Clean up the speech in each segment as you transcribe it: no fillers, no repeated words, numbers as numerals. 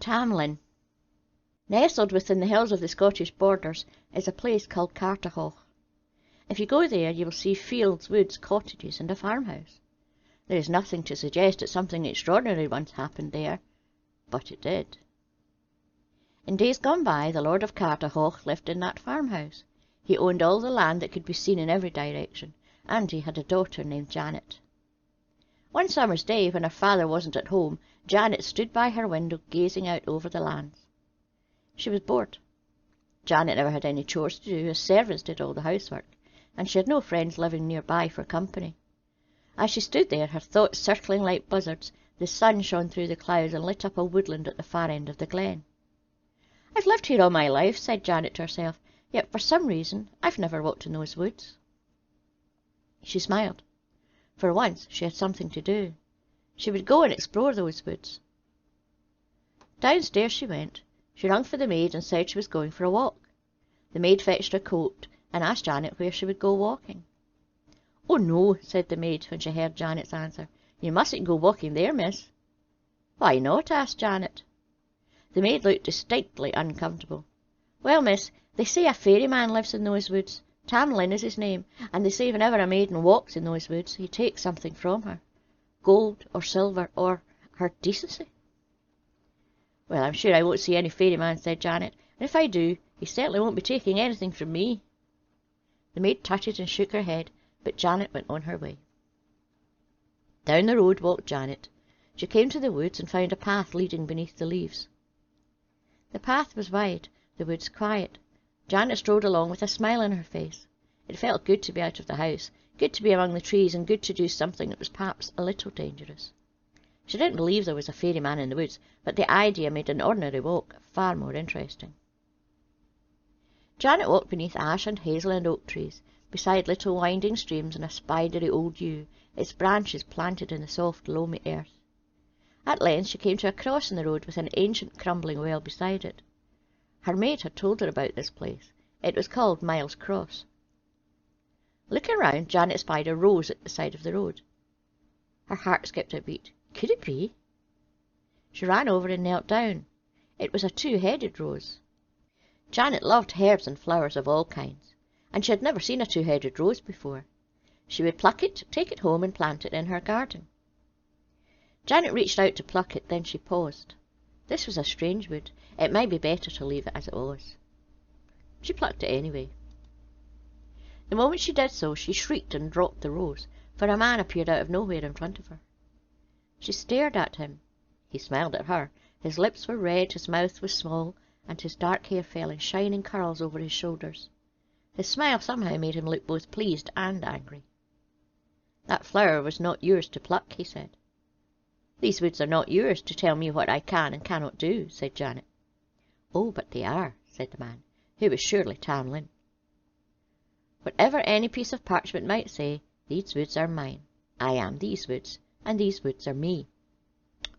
Tam Lin. Nestled within the hills of the Scottish borders is a place called Carterhaugh. If you go there, you will see fields, woods, cottages, and a farmhouse. There is nothing to suggest that something extraordinary once happened there, but it did. In days gone by, the Lord of Carterhaugh lived in that farmhouse. He owned all the land that could be seen in every direction, and he had a daughter named Janet. One summer's day, when her father wasn't at home, Janet stood by her window gazing out over the lands. She was bored. Janet never had any chores to do, as servants did all the housework, and she had no friends living nearby for company. As she stood there, her thoughts circling like buzzards, the sun shone through the clouds and lit up a woodland at the far end of the glen. "I've lived here all my life," said Janet to herself, "yet for some reason I've never walked in those woods." She smiled. For once she had something to do. She would go and explore those woods. Downstairs she went. She rang for the maid and said she was going for a walk. The maid fetched her coat and asked Janet where she would go walking. "Oh, no," said the maid when she heard Janet's answer. "You mustn't go walking there, miss." "Why not?" asked Janet. The maid looked distinctly uncomfortable. "Well, miss, they say a fairy man lives in those woods. Tam Lin is his name, and they say whenever a maiden walks in those woods, he takes something from her. Gold or silver or her decency." "Well, I'm sure I won't see any fairy man," said Janet, "and if I do, he certainly won't be taking anything from me." The maid tutted and shook her head, but Janet went on her way. Down the road walked Janet. She came to the woods and found a path leading beneath the leaves. The path was wide, the woods quiet. Janet strode along with a smile on her face. It felt good to be out of the house, good to be among the trees, and good to do something that was perhaps a little dangerous. She didn't believe there was a fairy man in the woods, but the idea made an ordinary walk far more interesting. Janet walked beneath ash and hazel and oak trees, beside little winding streams and a spidery old yew, its branches planted in the soft, loamy earth. At length she came to a cross in the road with an ancient crumbling well beside it. Her maid had told her about this place. It was called Miles Cross. Looking round, Janet spied a rose at the side of the road. Her heart skipped a beat. Could it be? She ran over and knelt down. It was a two-headed rose. Janet loved herbs and flowers of all kinds, and she had never seen a two-headed rose before. She would pluck it, take it home, and plant it in her garden. Janet reached out to pluck it, then she paused. This was a strange wood. It might be better to leave it as it was. She plucked it anyway. The moment she did so, she shrieked and dropped the rose, for a man appeared out of nowhere in front of her. She stared at him. He smiled at her. His lips were red, his mouth was small, and his dark hair fell in shining curls over his shoulders. His smile somehow made him look both pleased and angry. "That flower was not yours to pluck," he said. "These woods are not yours to tell me what I can and cannot do," said Janet. "Oh, but they are," said the man, who was surely Tam Lin. "Whatever any piece of parchment might say, these woods are mine. I am these woods, and these woods are me."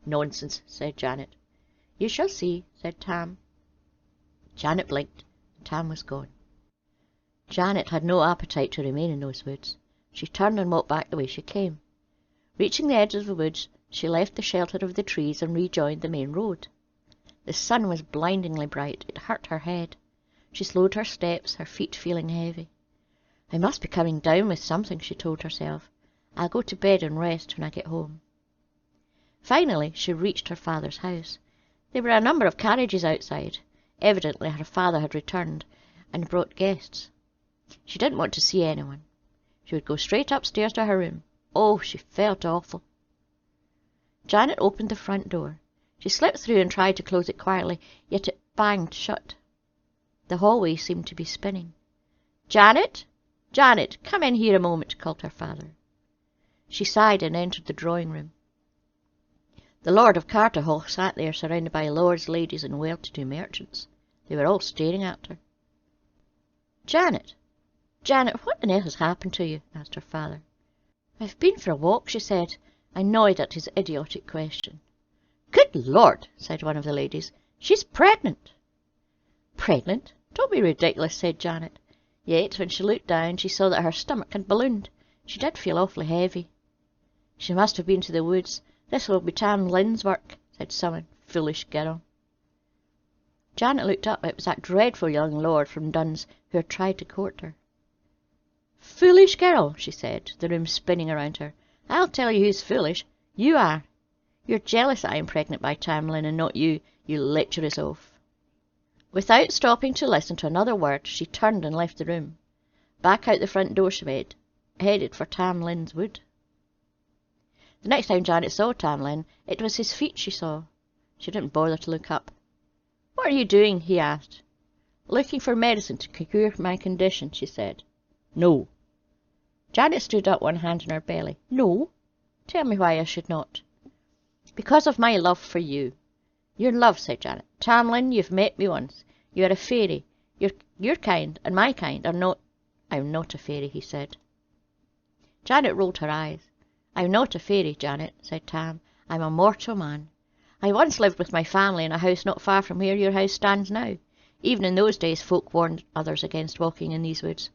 "Nonsense," said Janet. "You shall see," said Tam. Janet blinked, and Tam was gone. Janet had no appetite to remain in those woods. She turned and walked back the way she came. Reaching the edge of the woods, she left the shelter of the trees and rejoined the main road. The sun was blindingly bright. It hurt her head. She slowed her steps, her feet feeling heavy. "I must be coming down with something," she told herself. "I'll go to bed and rest when I get home." Finally she reached her father's house. There were a number of carriages outside. Evidently her father had returned and brought guests. She didn't want to see anyone. She would go straight upstairs to her room. Oh, she felt awful. Janet opened the front door. She slipped through and tried to close it quietly, yet it banged shut. The hallway seemed to be spinning. "Janet! Janet! Come in here a moment," called her father. She sighed and entered the drawing-room. The Lord of Carterhaugh sat there, surrounded by lords, ladies, and well-to-do merchants. They were all staring at her. "Janet! Janet, what on earth has happened to you?" asked her father. "I've been for a walk," she said, annoyed at his idiotic question. "Good Lord!" said one of the ladies. "She's pregnant." "Pregnant? Don't be ridiculous," said Janet. Yet, when she looked down, she saw that her stomach had ballooned. She did feel awfully heavy. "She must have been to the woods. This will be Tam Lin's work," said someone. "Foolish girl." Janet looked up. It was that dreadful young lord from Dunn's who had tried to court her. "Foolish girl," she said, the room spinning around her. "I'll tell you who's foolish. You are. You're jealous that I'm pregnant by Tam Lin and not you, you lecherous oaf." Without stopping to listen to another word, she turned and left the room. Back out the front door she went, headed for Tam Lin's wood. The next time Janet saw Tam Lin, it was his feet she saw. She didn't bother to look up. "What are you doing?" he asked. "Looking for medicine to cure my condition," she said. "No." Janet stood up, one hand on her belly. "No? Tell me why I should not." "Because of my love for you." "Your love," said Janet. "Tam Lin, you've met me once. You are a fairy. Your kind and my kind are not—" "I'm not a fairy," he said. Janet rolled her eyes. "I'm not a fairy, Janet," said Tam. "I'm a mortal man. I once lived with my family in a house not far from where your house stands now. Even in those days folk warned others against walking in these woods.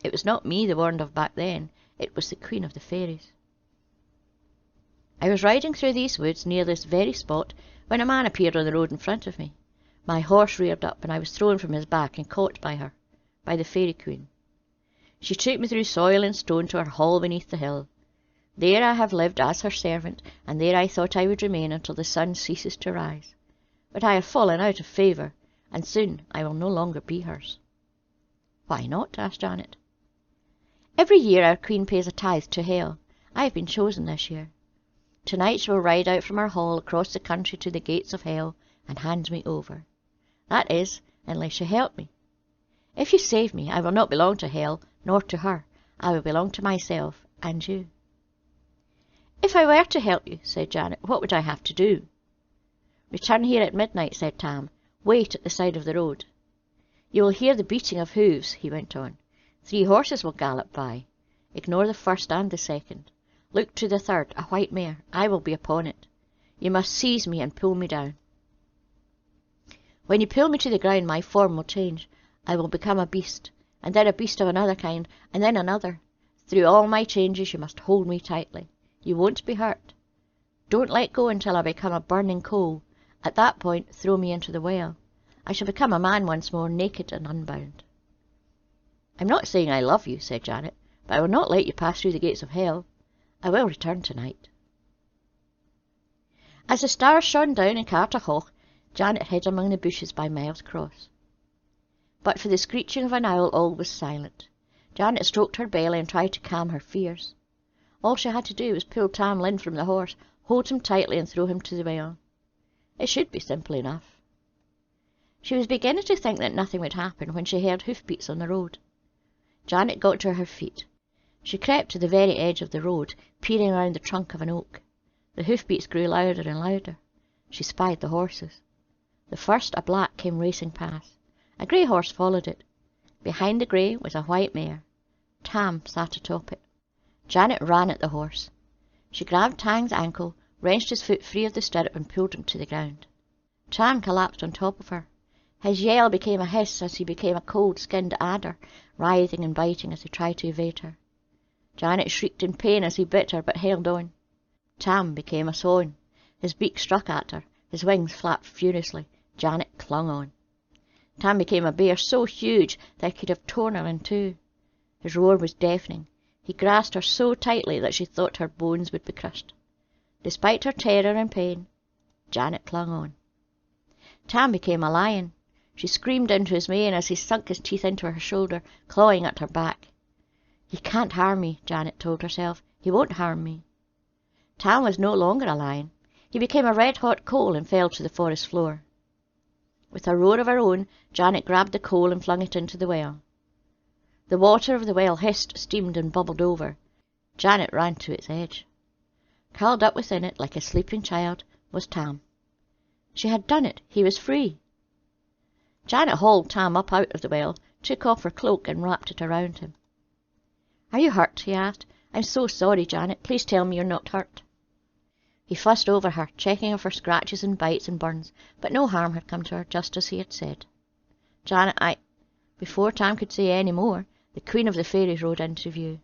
It was not me they warned of back then. It was the Queen of the Fairies. I was riding through these woods near this very spot when a man appeared on the road in front of me. My horse reared up, and I was thrown from his back and caught by her, by the Fairy Queen. She took me through soil and stone to her hall beneath the hill. There I have lived as her servant, and there I thought I would remain until the sun ceases to rise. But I have fallen out of favour, and soon I will no longer be hers." "Why not?" asked Janet. "Every year our Queen pays a tithe to hell. I have been chosen this year. Tonight she will ride out from her hall across the country to the gates of hell and hand me over. That is, unless you help me. If you save me, I will not belong to hell, nor to her. I will belong to myself and you." "If I were to help you," said Janet, "what would I have to do?" "Return here at midnight," said Tam. "Wait at the side of the road. You will hear the beating of hooves," he went on. "3 horses will gallop by. Ignore the first and the second. Look to the third, a white mare. I will be upon it. You must seize me and pull me down. When you pull me to the ground, my form will change. I will become a beast, and then a beast of another kind, and then another. Through all my changes you must hold me tightly. You won't be hurt. Don't let go until I become a burning coal. At that point, throw me into the well. I shall become a man once more, naked and unbound." "I'm not saying I love you," said Janet, "but I will not let you pass through the gates of hell. I will return tonight." As the stars shone down in Carterhaugh, Janet hid among the bushes by Miles Cross. But for the screeching of an owl, all was silent. Janet stroked her belly and tried to calm her fears. All she had to do was pull Tam Lin from the horse, hold him tightly, and throw him to the well. It should be simple enough. She was beginning to think that nothing would happen when she heard hoofbeats on the road. Janet got to her feet. She crept to the very edge of the road, peering round the trunk of an oak. The hoofbeats grew louder and louder. She spied the horses. The first, a black, came racing past. A grey horse followed it. Behind the grey was a white mare. Tam sat atop it. Janet ran at the horse. She grabbed Tam's ankle, wrenched his foot free of the stirrup, and pulled him to the ground. Tam collapsed on top of her. His yell became a hiss as he became a cold-skinned adder, writhing and biting as he tried to evade her. Janet shrieked in pain as he bit her, but held on. Tam became a swan. His beak struck at her. His wings flapped furiously. Janet clung on. Tam became a bear so huge that he could have torn her in two. His roar was deafening. He grasped her so tightly that she thought her bones would be crushed. Despite her terror and pain, Janet clung on. Tam became a lion. She screamed into his mane as he sunk his teeth into her shoulder, clawing at her back. "He can't harm me," Janet told herself. "He won't harm me." Tam was no longer a lion. He became a red-hot coal and fell to the forest floor. With a roar of her own, Janet grabbed the coal and flung it into the well. The water of the well hissed, steamed, and bubbled over. Janet ran to its edge. Curled up within it, like a sleeping child, was Tam. She had done it. He was free. Janet hauled Tam up out of the well, took off her cloak, and wrapped it around him. "Are you hurt?" he asked. "I'm so sorry, Janet. Please tell me you're not hurt." He fussed over her, checking her for scratches and bites and burns, but no harm had come to her, just as he had said. "Janet, Before Tam could say any more, the Queen of the Fairies rode into view.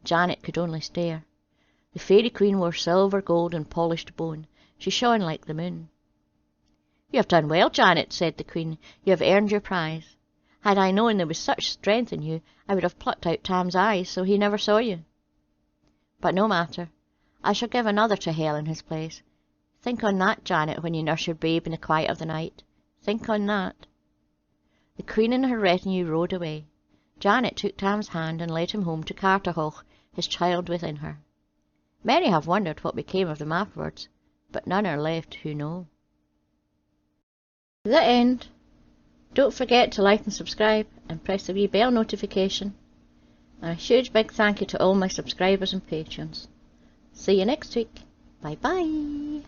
Janet could only stare. The Fairy Queen wore silver, gold, and polished bone. She shone like the moon. You have done well, Janet, said the Queen. You have earned your prize. Had I known there was such strength in you, I would have plucked out Tam's eyes so he never saw you. But no matter. I shall give another to Hell in his place. Think on that, Janet, when you nurse your babe in the quiet of the night. Think on that. The Queen and her retinue rode away. Janet took Tam's hand and led him home to Carterhaugh, his child within her. Many have wondered what became of them afterwards, but none are left who know. The end. Don't forget to like and subscribe and press the wee bell notification. And a huge big thank you to all my subscribers and patrons. See you next week. Bye bye.